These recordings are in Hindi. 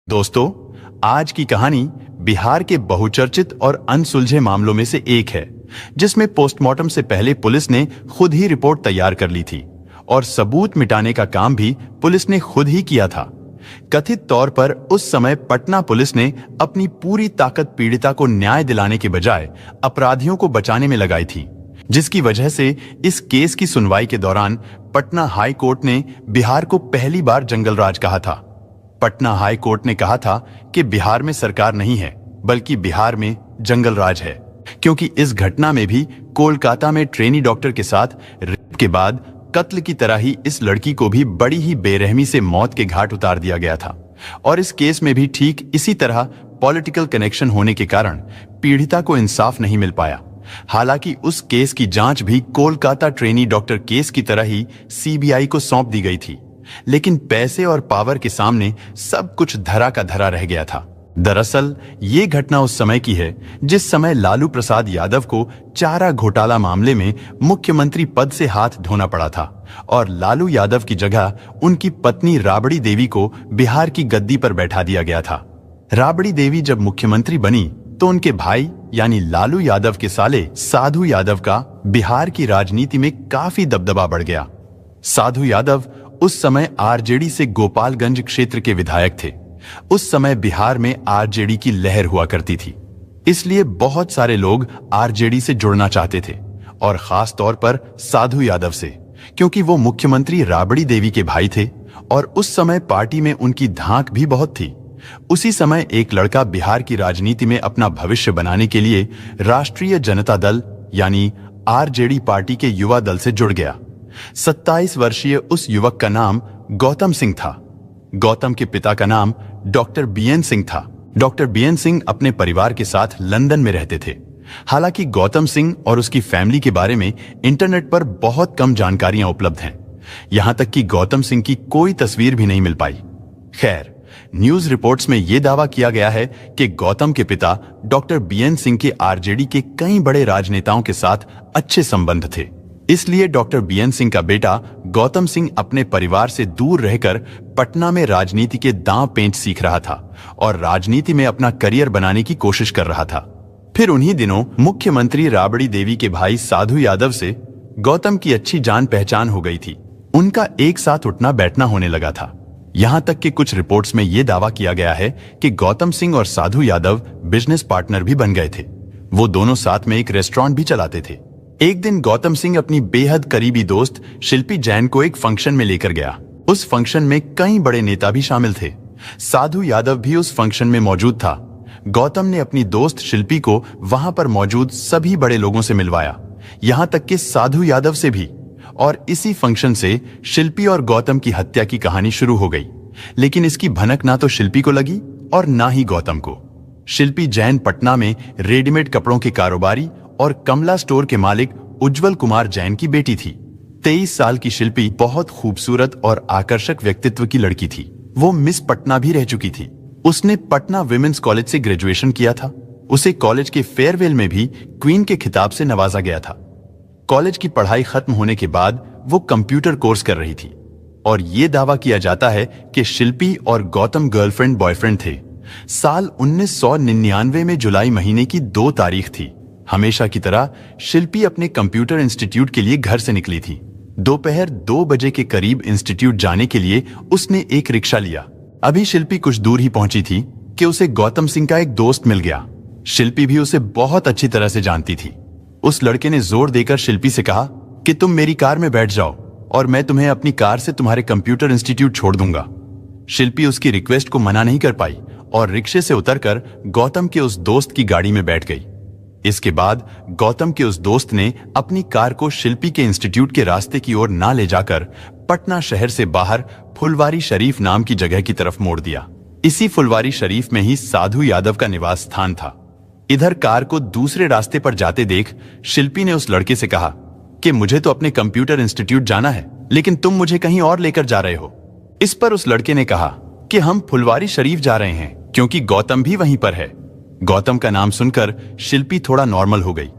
दोस्तों, आज की कहानी बिहार के बहुचर्चित और अनसुलझे मामलों में से एक है, जिसमें पोस्टमार्टम से पहले पुलिस ने खुद ही रिपोर्ट तैयार कर ली थी और सबूत मिटाने का काम भी पुलिस ने खुद ही किया था। कथित तौर पर उस समय पटना पुलिस ने अपनी पूरी ताकत पीड़िता को न्याय दिलाने के बजाय अपराधियों को बचाने में लगाई थी, जिसकी वजह से इस केस की सुनवाई के दौरान पटना हाई कोर्ट ने बिहार को पहली बार जंगल राज कहा था। पटना हाई कोर्ट ने कहा था कि बिहार में सरकार नहीं है, बल्कि बिहार में जंगल राज है, क्योंकि इस घटना में भी कोलकाता में ट्रेनी डॉक्टर के साथ रेप के बाद कत्ल की तरह ही इस लड़की को भी बड़ी ही बेरहमी से मौत के घाट उतार दिया गया था। और इस केस में भी ठीक इसी तरह पॉलिटिकल कनेक्शन होने के कारण पीड़िता को इंसाफ नहीं मिल पाया। हालांकि उस केस की जांच भी कोलकाता ट्रेनी डॉक्टर केस की तरह ही सीबीआई को सौंप दी गई थी, लेकिन पैसे और पावर के सामने सब कुछ धरा का धरा रह गया था। दरअसल ये घटना उस समय की है जिस समय लालू प्रसाद यादव को चारा घोटाला मामले में मुख्यमंत्री पद से हाथ धोना पड़ा था और लालू यादव की जगह उनकी पत्नी राबड़ी देवी को बिहार की गद्दी पर बैठा दिया गया था। राबड़ी देवी जब मुख्यमंत्री बनी तो उनके भाई यानी लालू यादव के साले साधु यादव का बिहार की राजनीति में काफी दबदबा बढ़ गया। साधु यादव उस समय आरजेडी से गोपालगंज क्षेत्र के विधायक थे। उस समय बिहार में आरजेडी की लहर हुआ करती थी, इसलिए बहुत सारे लोग आरजेडी से जुड़ना चाहते थे, और खास तौर पर साधु यादव से, क्योंकि वो मुख्यमंत्री राबड़ी देवी के भाई थे और उस समय पार्टी में उनकी धाक भी बहुत थी। उसी समय एक लड़का बिहार की राजनीति में अपना भविष्य बनाने के लिए राष्ट्रीय जनता दल यानी आरजेडी पार्टी के युवा दल से जुड़ गया। 27 वर्षीय उस युवक का नाम गौतम सिंह था। गौतम के पिता का नाम डॉक्टर बीएन सिंह था। डॉक्टर बीएन सिंह अपने परिवार के साथ लंदन में रहते थे। हालांकि गौतम सिंह और उसकी फैमिली के बारे में इंटरनेट पर बहुत कम जानकारियां उपलब्ध हैं। यहां तक कि गौतम सिंह की कोई तस्वीर भी नहीं मिल पाई। खैर, न्यूज रिपोर्ट्स में यह दावा किया गया है कि गौतम के पिता डॉक्टर बीएन सिंह के आरजेडी के कई बड़े राजनेताओं के साथ अच्छे संबंध थे, इसलिए डॉक्टर बीएन सिंह का बेटा गौतम सिंह अपने परिवार से दूर रहकर पटना में राजनीति के दांव पेंच सीख रहा था और राजनीति में अपना करियर बनाने की कोशिश कर रहा था। फिर उन्हीं दिनों मुख्यमंत्री राबड़ी देवी के भाई साधु यादव से गौतम की अच्छी जान पहचान हो गई थी। उनका एक साथ उठना बैठना होने लगा था। यहां तक कि कुछ रिपोर्ट्स में यह दावा किया गया है कि गौतम सिंह और साधु यादव बिजनेस पार्टनर भी बन गए थे। वो दोनों साथ में एक रेस्टोरेंट भी चलाते थे। एक दिन गौतम सिंह अपनी बेहद करीबी दोस्त शिल्पी जैन को एक फंक्शन में लेकर गया। उस फंक्शन में कई बड़े नेता भी शामिल थे। साधु यादव भी उस फंक्शन में मौजूद था। गौतम ने अपनी दोस्त शिल्पी को वहां पर मौजूद सभी बड़े लोगों से मिलवाया, यहां तक कि साधु यादव से भी। और इसी फंक्शन से शिल्पी और गौतम की हत्या की कहानी शुरू हो गई। लेकिन इसकी भनक ना तो शिल्पी को लगी और ना ही गौतम को। शिल्पी जैन पटना में रेडीमेड कपड़ों के कारोबारी और कमला स्टोर के मालिक उज्जवल कुमार जैन की बेटी थी। 23 साल की शिल्पी बहुत खूबसूरत और आकर्षक व्यक्तित्व की लड़की थी। वो मिस पटना भी रह चुकी थी। उसने पटना विमेंस कॉलेज से ग्रेजुएशन किया था। उसे कॉलेज के फेयरवेल में भी क्वीन के खिताब से नवाजा गया था। कॉलेज की पढ़ाई खत्म होने के बाद वो कंप्यूटर कोर्स कर रही थी और ये दावा किया जाता है कि शिल्पी और गौतम गर्लफ्रेंड बॉयफ्रेंड थे। साल 1999 में जुलाई महीने की 2 तारीख थी। हमेशा की तरह शिल्पी अपने कंप्यूटर इंस्टीट्यूट के लिए घर से निकली थी। दोपहर 2 बजे के करीब इंस्टीट्यूट जाने के लिए उसने एक रिक्शा लिया। अभी शिल्पी कुछ दूर ही पहुंची थी कि उसे गौतम सिंह का एक दोस्त मिल गया। शिल्पी भी उसे बहुत अच्छी तरह से जानती थी। उस लड़के ने जोर देकर शिल्पी से कहा कि तुम मेरी कार में बैठ जाओ और मैं तुम्हें अपनी कार से तुम्हारे कंप्यूटर इंस्टीट्यूट छोड़ दूंगा। शिल्पी उसकी रिक्वेस्ट को मना नहीं कर पाई और रिक्शे से उतरकर गौतम के उस दोस्त की गाड़ी में बैठ गई। इसके बाद गौतम के उस दोस्त ने अपनी कार को शिल्पी के इंस्टीट्यूट के रास्ते की ओर ना ले जाकर पटना शहर से बाहर फुलवारी शरीफ नाम की जगह की तरफ मोड़ दिया। इसी फुलवारी शरीफ में ही साधु यादव का निवास स्थान था। इधर कार को दूसरे रास्ते पर जाते देख शिल्पी ने उस लड़के से कहा कि मुझे तो अपने कंप्यूटर इंस्टीट्यूट जाना है, लेकिन तुम मुझे कहीं और लेकर जा रहे हो। इस पर उस लड़के ने कहा कि हम फुलवारी शरीफ जा रहे हैं, क्योंकि गौतम भी वहीं पर है। गौतम का नाम सुनकर शिल्पी थोड़ा नॉर्मल हो गई।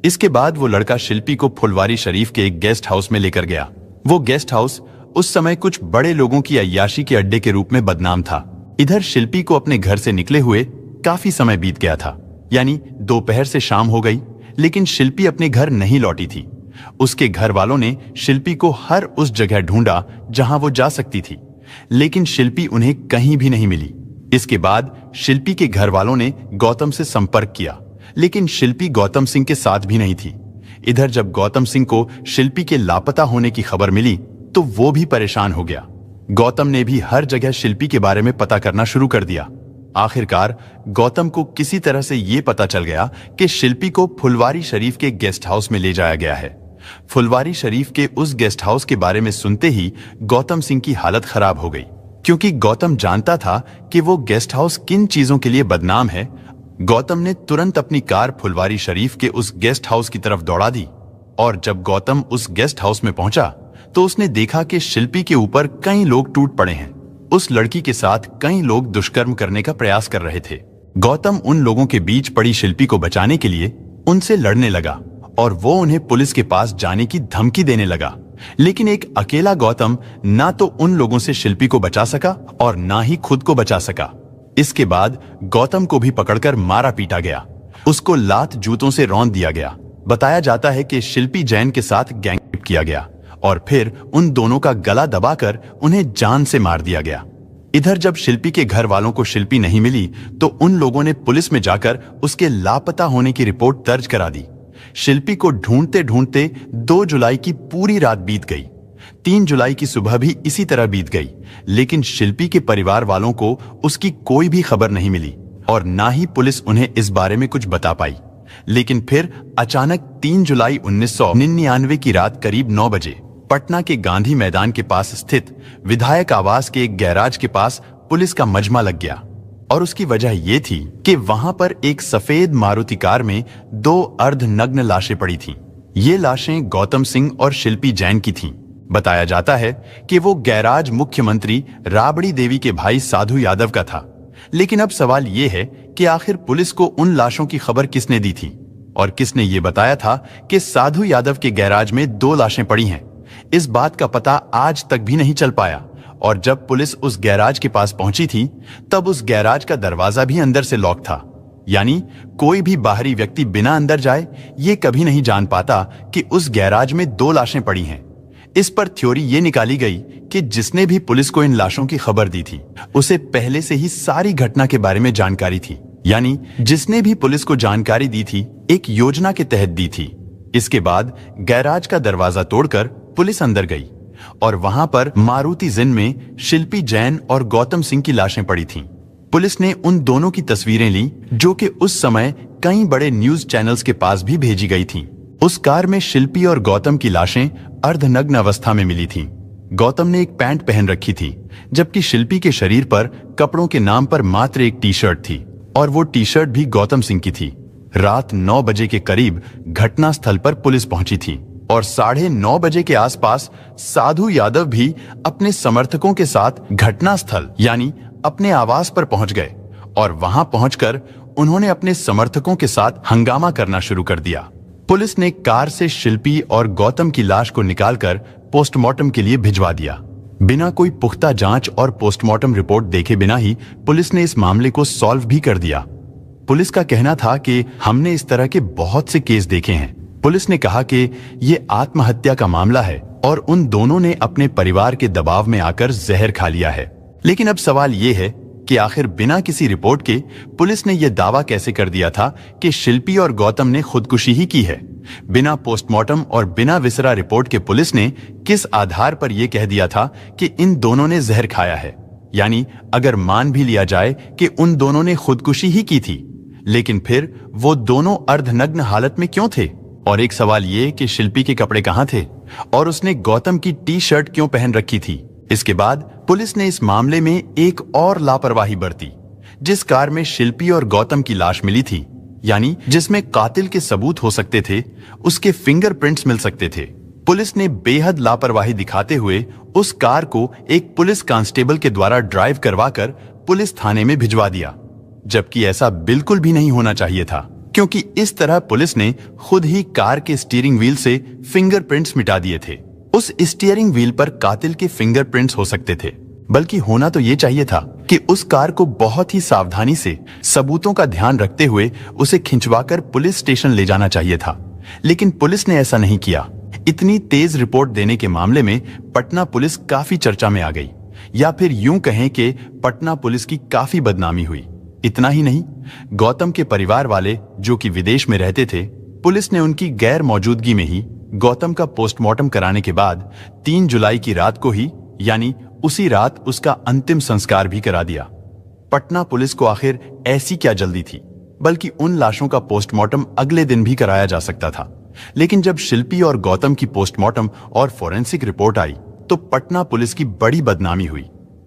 इसके बाद वो लड़का शिल्पी को फुलवारी शरीफ के एक गेस्ट हाउस में लेकर गया। वो गेस्ट हाउस उस समय कुछ बड़े लोगों की अय्याशी के अड्डे के रूप में बदनाम था। इधर शिल्पी को अपने घर से निकले हुए काफी समय बीत गया था, यानी दोपहर से शाम हो गई, लेकिन शिल्पी अपने घर नहीं लौटी थी। उसके घर वालों ने शिल्पी को हर उस जगह ढूंढा जहां वो जा सकती थी, लेकिन शिल्पी उन्हें कहीं भी नहीं मिली। इसके बाद शिल्पी के घर वालों ने गौतम से संपर्क किया, लेकिन शिल्पी गौतम सिंह के साथ भी नहीं थी। इधर जब गौतम सिंह को शिल्पी के लापता होने की खबर मिली तो वो भी परेशान हो गया। गौतम ने भी हर जगह शिल्पी के बारे में पता करना शुरू कर दिया। आखिरकार गौतम को किसी तरह से ये पता चल गया कि शिल्पी को फुलवारी शरीफ के गेस्ट हाउस में ले जाया गया है। फुलवारी शरीफ के उस गेस्ट हाउस के बारे में सुनते ही गौतम सिंह की हालत खराब हो गई, क्योंकि गौतम जानता था कि वो गेस्ट हाउस किन चीजों के लिए बदनाम है। गौतम ने तुरंत अपनी कार फुलवारी शरीफ के उस गेस्ट हाउस की तरफ दौड़ा दी, और जब गौतम उस गेस्ट हाउस में पहुंचा तो उसने देखा कि शिल्पी के ऊपर कई लोग टूट पड़े हैं। उस लड़की के साथ कई लोग दुष्कर्म करने का प्रयास कर रहे थे। गौतम उन लोगों के बीच पड़ी शिल्पी को बचाने के लिए उनसे लड़ने लगा और वो उन्हें पुलिस के पास जाने की धमकी देने लगा। लेकिन एक अकेला गौतम ना तो उन लोगों से शिल्पी को बचा सका और ना ही खुद को बचा सका। इसके बाद गौतम को भी पकड़कर मारा पीटा गया। उसको लात जूतों से रौंद दिया गया। बताया जाता है कि शिल्पी जैन के साथ गैंगरेप किया गया और फिर उन दोनों का गला दबाकर उन्हें जान से मार दिया गया। इधर जब शिल्पी के घर वालों को शिल्पी नहीं मिली तो उन लोगों ने पुलिस में जाकर उसके लापता होने की रिपोर्ट दर्ज करा दी। शिल्पी को ढूंढते ढूंढते 2 जुलाई की पूरी रात बीत गई। 3 जुलाई की सुबह भी इसी तरह बीत गई, लेकिन शिल्पी के परिवार वालों को उसकी कोई भी खबर नहीं मिली और ना ही पुलिस उन्हें इस बारे में कुछ बता पाई। लेकिन फिर अचानक 3 जुलाई 1999 की रात करीब 9 बजे पटना के गांधी मैदान के पास स्थित विधायक आवास के एक गैराज के पास पुलिस का मजमा लग गया, और उसकी वजह यह थी कि वहां पर एक सफेद मारुति कार में 2 अर्धनग्न लाशें पड़ी थीं। ये लाशें गौतम सिंह और शिल्पी जैन की थीं। बताया जाता है कि वो गैराज मुख्यमंत्री राबड़ी देवी के भाई साधु यादव का था। लेकिन अब सवाल ये है कि आखिर पुलिस को उन लाशों की खबर किसने दी थी और किसने ये बताया था कि साधु यादव के गैराज में 2 लाशें पड़ी हैं। इस बात का पता आज तक भी नहीं चल पाया, और जब पुलिस उस गैराज के पास पहुंची थी तब उस गैराज का दरवाजा भी अंदर से लॉक था, यानी कोई भी बाहरी व्यक्ति बिना अंदर जाए ये कभी नहीं जान पाता कि उस गैराज में 2 लाशें पड़ी हैं। इस पर थ्योरी ये निकाली गई कि जिसने भी पुलिस को इन लाशों की खबर दी थी उसे पहले से ही सारी घटना के बारे में जानकारी थी, यानी जिसने भी पुलिस को जानकारी दी थी एक योजना के तहत दी थी। इसके बाद गैराज का दरवाजा तोड़कर पुलिस अंदर गई और वहां पर मारुति जिन में शिल्पी जैन और गौतम सिंह की लाशें पड़ी थीं। पुलिस ने उन दोनों की तस्वीरें ली, जो कि उस समय कई बड़े न्यूज चैनल्स के पास भी भेजी गई थीं। उस कार में शिल्पी और गौतम की लाशें अर्धनग्न अवस्था में मिली थीं। गौतम ने एक पैंट पहन रखी थी, जबकि शिल्पी के शरीर पर कपड़ों के नाम पर मात्र एक टी-शर्ट थी, और वो टी-शर्ट भी गौतम सिंह की थी। रात 9 बजे के करीब घटना स्थल पर पुलिस पहुंची थी और 9:30 बजे के आसपास साधु यादव भी अपने समर्थकों के साथ घटना स्थल यानी अपने आवास पर पहुंच गए, और वहां पहुंचकर उन्होंने अपने समर्थकों के साथ हंगामा करना शुरू कर दिया। पुलिस ने कार से शिल्पी और गौतम की लाश को निकालकर पोस्टमार्टम के लिए भिजवा दिया। बिना कोई पुख्ता जांच और पोस्टमार्टम रिपोर्ट देखे बिना ही पुलिस ने इस मामले को सॉल्व भी कर दिया। पुलिस का कहना था कि हमने इस तरह के बहुत से केस देखे हैं। पुलिस ने कहा कि ये आत्महत्या का मामला है और उन दोनों ने अपने परिवार के दबाव में आकर जहर खा लिया है। लेकिन अब सवाल ये है कि आखिर बिना किसी रिपोर्ट के पुलिस ने यह दावा कैसे कर दिया था कि शिल्पी और गौतम ने खुदकुशी ही की है। बिना पोस्टमार्टम और बिना विसरा रिपोर्ट के पुलिस ने किस आधार पर यह कह दिया था कि इन दोनों ने जहर खाया है। यानी अगर मान भी लिया जाए कि उन दोनों ने खुदकुशी ही की थी, लेकिन फिर वो दोनों अर्धनग्न हालत में क्यों थे? और एक सवाल ये कि शिल्पी के कपड़े कहां थे और उसने गौतम की टी-शर्ट क्यों पहन रखी थी? इसके बाद पुलिस ने इस मामले में एक और लापरवाही बरती। जिस कार में शिल्पी और गौतम की लाश मिली थी, यानी जिसमें कातिल के सबूत हो सकते थे, उसके फिंगरप्रिंट्स मिल सकते थे, पुलिस ने बेहद लापरवाही दिखाते हुए उस कार को एक पुलिस कांस्टेबल के द्वारा ड्राइव करवाकर पुलिस थाने में भिजवा दिया, जबकि ऐसा बिल्कुल भी नहीं होना चाहिए था, क्योंकि इस तरह पुलिस ने खुद ही कार के स्टीयरिंग व्हील से फिंगरप्रिंट्स मिटा दिए थे। उस स्टीयरिंग व्हील पर कातिल के फिंगरप्रिंट्स हो सकते थे, बल्कि होना तो ये चाहिए था कि उस कार को बहुत ही सावधानी से सबूतों का ध्यान रखते हुए उसे खिंचवाकर पुलिस स्टेशन ले जाना चाहिए था, लेकिन पुलिस ने ऐसा नहीं किया। इतनी तेज रिपोर्ट देने के मामले में पटना पुलिस काफी चर्चा में आ गई, या फिर यूं कहें कि पटना पुलिस की काफी बदनामी हुई। इतना ही नहीं, गौतम के परिवार वाले जो कि विदेश में रहते थे, पुलिस ने उनकी गैर मौजूदगी में ही गौतम का पोस्टमार्टम कराने के बाद 3 जुलाई की रात को ही, यानी उसी रात, उसका अंतिम संस्कार भी करा दिया। पटना पुलिस को आखिर ऐसी क्या जल्दी थी, बल्कि उन लाशों का पोस्टमार्टम अगले दिन भी कराया जा सकता था। लेकिन जब शिल्पी और गौतम की पोस्टमार्टम और फोरेंसिक रिपोर्ट आई तो पटना पुलिस की बड़ी बदनामी हुई।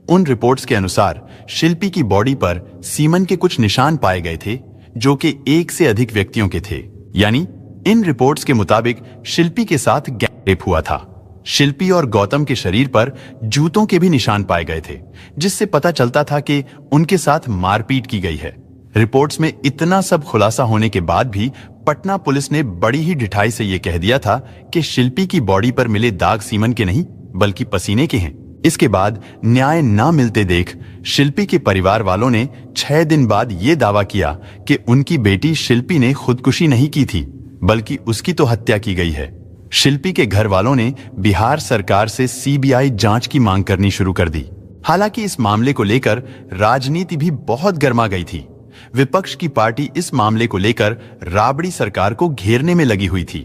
उन रिपोर्ट्स के अनुसार शिल्पी की बॉडी पर सीमन के कुछ निशान पाए गए थे, जो कि 1 से अधिक व्यक्तियों के थे। यानी इन रिपोर्ट्स के मुताबिक शिल्पी के साथ गैंग रेप हुआ था। शिल्पी और गौतम के शरीर पर जूतों के भी निशान पाए गए थे, जिससे पता चलता था कि उनके साथ मारपीट की गई है। रिपोर्ट्स में इतना सब खुलासा होने के बाद भी पटना पुलिस ने बड़ी ही ढिठाई से यह कह दिया था कि शिल्पी की बॉडी पर मिले दाग सीमन के नहीं, बल्कि पसीने के हैं। इसके बाद न्याय ना मिलते देख शिल्पी के परिवार वालों ने 6 दिन बाद यह दावा किया कि उनकी बेटी शिल्पी ने खुदकुशी नहीं की थी, बल्कि उसकी तो हत्या की गई है। शिल्पी के घर वालों ने बिहार सरकार से सीबीआई जांच की मांग करनी शुरू कर दी। हालांकि इस मामले को लेकर राजनीति भी बहुत गर्मा गई थी। विपक्ष की पार्टी इस मामले को लेकर राबड़ी सरकार को घेरने में लगी हुई थी,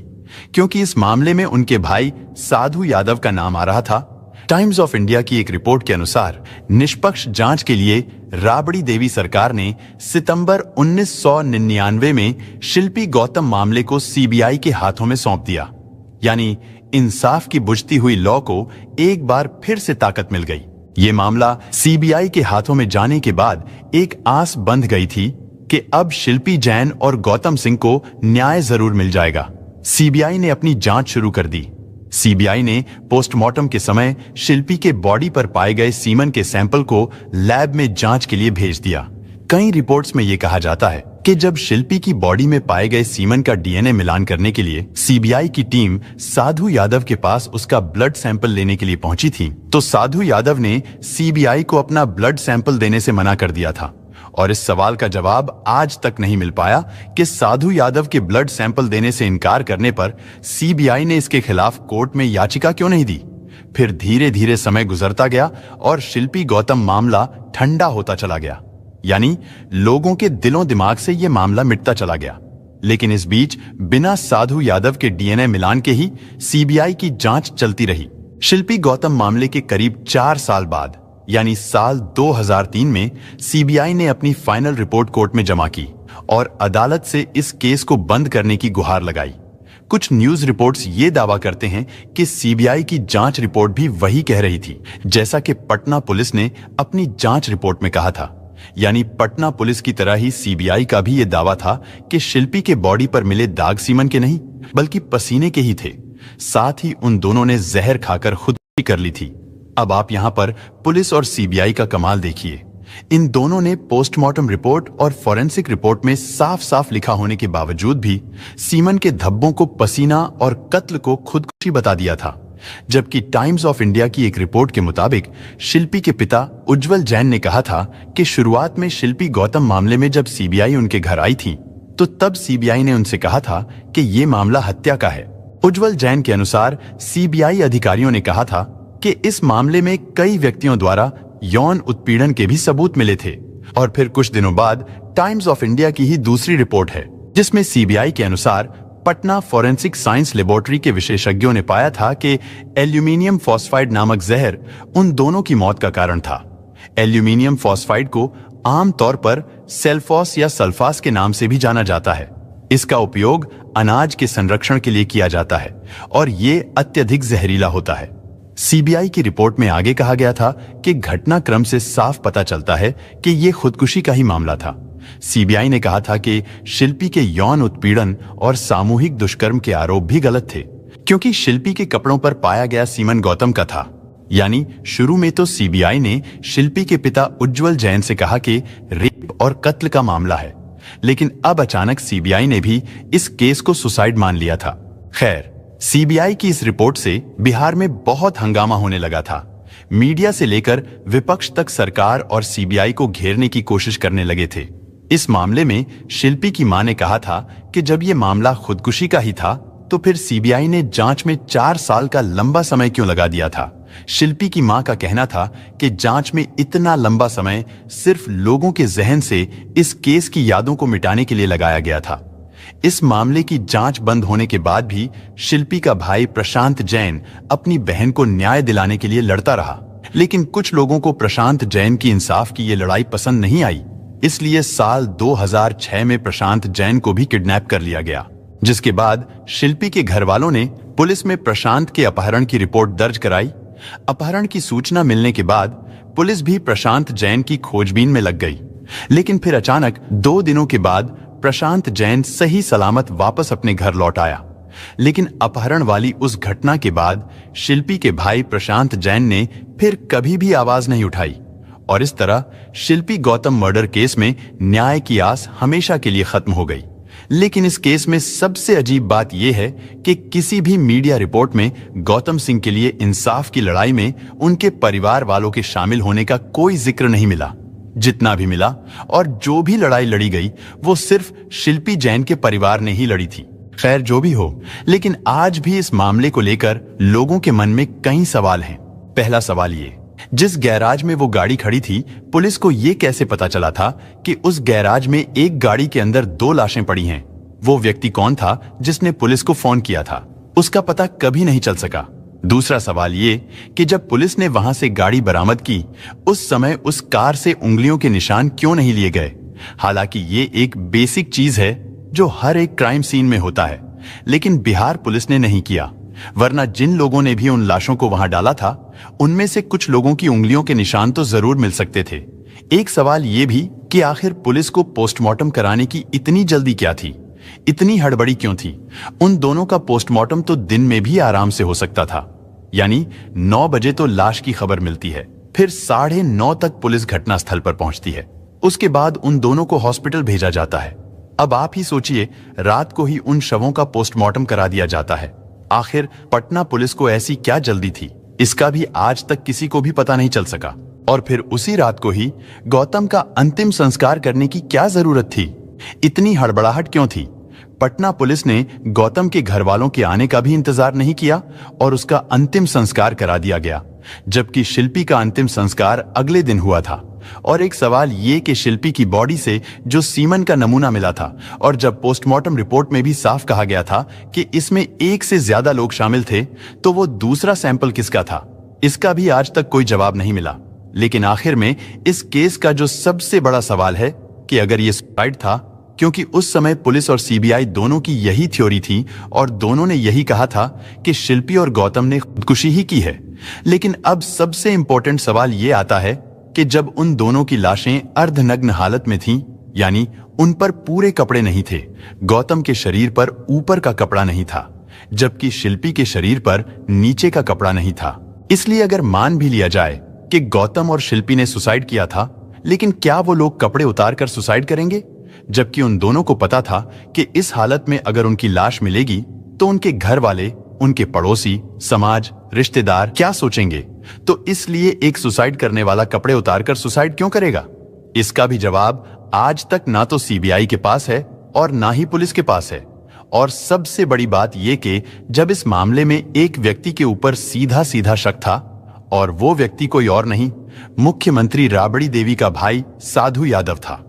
क्योंकि इस मामले में उनके भाई साधु यादव का नाम आ रहा था। टाइम्स ऑफ इंडिया की एक रिपोर्ट के अनुसार निष्पक्ष जांच के लिए राबड़ी देवी सरकार ने सितंबर 1999 में शिल्पी गौतम मामले को सीबीआई के हाथों में सौंप दिया। यानी इंसाफ की बुझती हुई लॉ को एक बार फिर से ताकत मिल गई। ये मामला सीबीआई के हाथों में जाने के बाद एक आस बंध गई थी कि अब शिल्पी जैन और गौतम सिंह को न्याय जरूर मिल जाएगा। सीबीआई ने अपनी जांच शुरू कर दी। सीबीआई ने पोस्टमार्टम के समय शिल्पी के बॉडी पर पाए गए सीमन के सैंपल को लैब में जांच के लिए भेज दिया। कई रिपोर्ट्स में यह कहा जाता है कि जब शिल्पी की बॉडी में पाए गए सीमन का डीएनए मिलान करने के लिए सीबीआई की टीम साधु यादव के पास उसका ब्लड सैंपल लेने के लिए पहुंची थी, तो साधु यादव ने सीबीआई को अपना ब्लड सैंपल देने से मना कर दिया था। और इस सवाल का जवाब आज तक नहीं मिल पाया कि साधु यादव के ब्लड सैंपल देने से इनकार करने पर सीबीआई ने इसके खिलाफ कोर्ट में याचिका क्यों नहीं दी। फिर धीरे धीरे समय गुजरता गया और शिल्पी गौतम मामला ठंडा होता चला गया, यानी लोगों के दिलों दिमाग से यह मामला मिटता चला गया। लेकिन इस बीच बिना साधु यादव के डीएनए मिलान के ही सीबीआई की जांच चलती रही। शिल्पी गौतम मामले के करीब 4 साल बाद, यानी साल 2003 में सीबीआई ने अपनी फाइनल रिपोर्ट कोर्ट में जमा की और अदालत से इस केस को बंद करने की गुहार लगाई। कुछ न्यूज रिपोर्ट्स ये दावा करते हैं कि सीबीआई की जांच रिपोर्ट भी वही कह रही थी जैसा कि पटना पुलिस ने अपनी जांच रिपोर्ट में कहा था। यानी पटना पुलिस की तरह ही सीबीआई का भी यह दावा था कि शिल्पी के बॉडी पर मिले दाग सीमन के नहीं, बल्कि पसीने के ही थे। साथ ही उन दोनों ने जहर खाकर खुदकुशी कर ली थी। अब आप यहां पर पुलिस और सीबीआई का कमाल देखिए। इन दोनों ने पोस्टमार्टम रिपोर्ट और फॉरेंसिक रिपोर्ट में साफ साफ लिखा होने के बावजूद भी सीमन के धब्बों को पसीना और कत्ल को खुदकुशी बता दिया था। जबकि टाइम्स ऑफ इंडिया की एक रिपोर्ट के मुताबिक शिल्पी के पिता उज्जवल जैन ने कहा था कि शुरुआत में शिल्पी गौतम मामले में जब सीबीआई उनके घर आई थी तो तब सीबीआई ने उनसे कहा था कि यह मामला हत्या का है। उज्जवल जैन के अनुसार सीबीआई अधिकारियों ने कहा था कि इस मामले में कई व्यक्तियों द्वारा यौन उत्पीड़न के भी सबूत मिले थे। और फिर कुछ दिनों बाद टाइम्स ऑफ इंडिया की ही दूसरी रिपोर्ट है जिसमें सीबीआई के अनुसार पटना फॉरेंसिक साइंस लेबोरेटरी के विशेषज्ञों ने पाया था कि एल्यूमिनियम फॉस्फाइड नामक जहर उन दोनों की मौत का कारण था। एल्यूमिनियम फॉस्फाइड को आमतौर पर सेल्फॉस या सल्फास के नाम से भी जाना जाता है। इसका उपयोग अनाज के संरक्षण के लिए किया जाता है और ये अत्यधिक जहरीला होता है। सीबीआई की रिपोर्ट में आगे कहा गया था कि घटनाक्रम से साफ पता चलता है कि यह खुदकुशी का ही मामला था। सीबीआई ने कहा था कि शिल्पी के यौन उत्पीड़न और सामूहिक दुष्कर्म के आरोप भी गलत थे, क्योंकि शिल्पी के कपड़ों पर पाया गया सीमन गौतम का था। यानी शुरू में तो सीबीआई ने शिल्पी के पिता उज्जवल जैन से कहा कि रेप और कत्ल का मामला है, लेकिन अब अचानक सीबीआई ने भी इस केस को सुसाइड मान लिया था। खैर, सीबीआई की इस रिपोर्ट से बिहार में बहुत हंगामा होने लगा था। मीडिया से लेकर विपक्ष तक सरकार और सीबीआई को घेरने की कोशिश करने लगे थे। इस मामले में शिल्पी की मां ने कहा था कि जब ये मामला खुदकुशी का ही था तो फिर सीबीआई ने जांच में 4 साल का लंबा समय क्यों लगा दिया था। शिल्पी की मां का कहना था कि जांच में इतना लंबा समय सिर्फ लोगों के जहन से इस केस की यादों को मिटाने के लिए लगाया गया था। इस मामले की जांच बंद होने के बाद भी शिल्पी का भाई प्रशांत जैन अपनी बहन को न्याय दिलाने के लिए लड़ता रहा, लेकिन कुछ लोगों को प्रशांत जैन की इंसाफ की ये लड़ाई पसंद नहीं आई। इसलिए साल 2006 में प्रशांत जैन को भी किडनैप कर लिया गया, जिसके बाद शिल्पी के घर वालों ने पुलिस में प्रशांत के अपहरण की रिपोर्ट दर्ज कराई। अपहरण की सूचना मिलने के बाद पुलिस भी प्रशांत जैन की खोजबीन में लग गई, लेकिन फिर अचानक 2 दिनों के बाद प्रशांत जैन सही सलामत वापस अपने घर लौट आया। लेकिन अपहरण वाली उस घटना के बाद शिल्पी के भाई प्रशांत जैन ने फिर कभी भी आवाज नहीं उठाई और इस तरह शिल्पी गौतम मर्डर केस में न्याय की आस हमेशा के लिए खत्म हो गई। लेकिन इस केस में सबसे अजीब बात यह है कि किसी भी मीडिया रिपोर्ट में गौतम सिंह के लिए इंसाफ की लड़ाई में उनके परिवार वालों के शामिल होने का कोई जिक्र नहीं मिला। जितना भी मिला और जो भी लड़ाई लड़ी गई वो सिर्फ शिल्पी जैन के परिवार ने ही लड़ी थी। खैर जो भी हो, लेकिन आज भी इस मामले को लेकर लोगों के मन में कई सवाल हैं। पहला सवाल ये, जिस गैराज में वो गाड़ी खड़ी थी, पुलिस को ये कैसे पता चला था कि उस गैराज में एक गाड़ी के अंदर 2 लाशें पड़ी हैं? वो व्यक्ति कौन था जिसने पुलिस को फोन किया था? उसका पता कभी नहीं चल सका। दूसरा सवाल ये कि जब पुलिस ने वहां से गाड़ी बरामद की, उस समय उस कार से उंगलियों के निशान क्यों नहीं लिए गए? हालांकि ये एक बेसिक चीज है जो हर एक क्राइम सीन में होता है, लेकिन बिहार पुलिस ने नहीं किया। वरना जिन लोगों ने भी उन लाशों को वहां डाला था, उनमें से कुछ लोगों की उंगलियों के निशान तो जरूर मिल सकते थे। एक सवाल यह भी कि आखिर पुलिस को पोस्टमार्टम कराने की इतनी जल्दी क्या थी? इतनी हड़बड़ी क्यों थी? उन दोनों का पोस्टमार्टम तो दिन में भी आराम से हो सकता था। यानी 9 बजे तो लाश की खबर मिलती है, फिर 9:30 तक पुलिस घटनास्थल पर पहुंचती है। उसके बाद उन दोनों को हॉस्पिटल भेजा जाता है। अब आप ही सोचिए, रात को ही उन शवों का पोस्टमार्टम करा दिया जाता है। आखिर पटना पुलिस को ऐसी क्या जल्दी थी? इसका भी आज तक किसी को भी पता नहीं चल सका। और फिर उसी रात को ही गौतम का अंतिम संस्कार करने की क्या जरूरत थी? इतनी हड़बड़ाहट क्यों थी? पटना पुलिस ने गौतम के घर वालों के आने का भी इंतजार नहीं किया और उसका अंतिम संस्कार करा दिया गया, जबकि शिल्पी का अंतिम संस्कार अगले दिन हुआ था। और एक सवाल ये कि शिल्पी की बॉडी से जो सीमन का नमूना मिला था और जब पोस्टमार्टम रिपोर्ट में भी साफ कहा गया था कि इसमें 1 से ज्यादा लोग शामिल थे, तो वो दूसरा सैंपल किसका था? इसका भी आज तक कोई जवाब नहीं मिला। लेकिन आखिर में इस केस का जो सबसे बड़ा सवाल है कि अगर ये सुसाइड था, क्योंकि उस समय पुलिस और सीबीआई दोनों की यही थ्योरी थी और दोनों ने यही कहा था कि शिल्पी और गौतम ने खुदकुशी ही की है। लेकिन अब सबसे इंपॉर्टेंट सवाल ये आता है कि जब उन दोनों की लाशें अर्धनग्न हालत में थीं, यानी उन पर पूरे कपड़े नहीं थे, गौतम के शरीर पर ऊपर का कपड़ा नहीं था, जबकि शिल्पी के शरीर पर नीचे का कपड़ा नहीं था। इसलिए अगर मान भी लिया जाए कि गौतम और शिल्पी ने सुसाइड किया था, लेकिन क्या वो लोग कपड़े उतार कर सुसाइड करेंगे? जबकि उन दोनों को पता था कि इस हालत में अगर उनकी लाश मिलेगी तो उनके घर वाले, उनके पड़ोसी, समाज, रिश्तेदार क्या सोचेंगे? तो इसलिए एक सुसाइड करने वाला कपड़े उतारकर सुसाइड क्यों करेगा? इसका भी जवाब आज तक ना तो सीबीआई के पास है और ना ही पुलिस के पास है। और सबसे बड़ी बात यह कि जब इस मामले में एक व्यक्ति के ऊपर सीधा सीधा शक था और वो व्यक्ति कोई और नहीं, मुख्यमंत्री राबड़ी देवी का भाई साधु यादव था,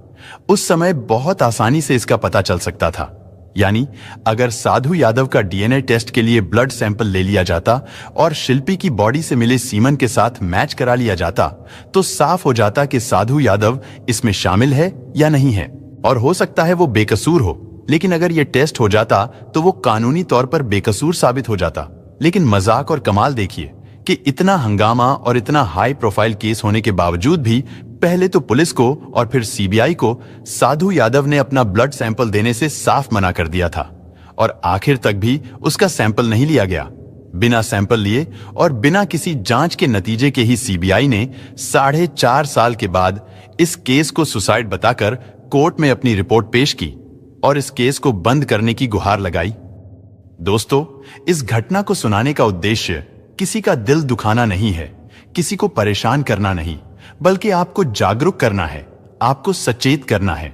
उस समय बहुत आसानी से इसका पता चल सकता था। यानी अगर साधु यादव का डीएनए टेस्ट के लिए ब्लड सैंपल ले लिया जाता और शिल्पी की बॉडी से मिले सीमन के साथ मैच करा लिया जाता, तो साफ हो जाता कि साधु यादव इसमें शामिल है या नहीं है। और हो सकता है वो बेकसूर हो, लेकिन अगर ये टेस्ट हो जाता तो वो कानूनी तौर पर बेकसूर साबित हो जाता। लेकिन मजाक और कमाल देखिए कि इतना हंगामा और इतना हाई प्रोफाइल केस होने के बावजूद भी पहले तो पुलिस को और फिर सीबीआई को साधु यादव ने अपना ब्लड सैंपल देने से साफ मना कर दिया था और आखिर तक भी उसका सैंपल नहीं लिया गया। बिना सैंपल लिए और बिना किसी जांच के नतीजे के ही सीबीआई ने 4.5 साल के बाद इस केस को सुसाइड बताकर कोर्ट में अपनी रिपोर्ट पेश की और इस केस को बंद करने की गुहार लगाई। दोस्तों, इस घटना को सुनाने का उद्देश्य किसी का दिल दुखाना नहीं है, किसी को परेशान करना नहीं, बल्कि आपको जागरूक करना है, आपको सचेत करना है।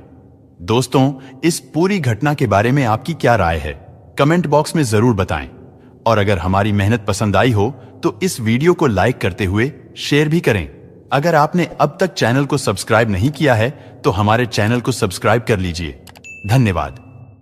दोस्तों, इस पूरी घटना के बारे में आपकी क्या राय है, कमेंट बॉक्स में जरूर बताएं। और अगर हमारी मेहनत पसंद आई हो तो इस वीडियो को लाइक करते हुए शेयर भी करें। अगर आपने अब तक चैनल को सब्सक्राइब नहीं किया है तो हमारे चैनल को सब्सक्राइब कर लीजिए। धन्यवाद।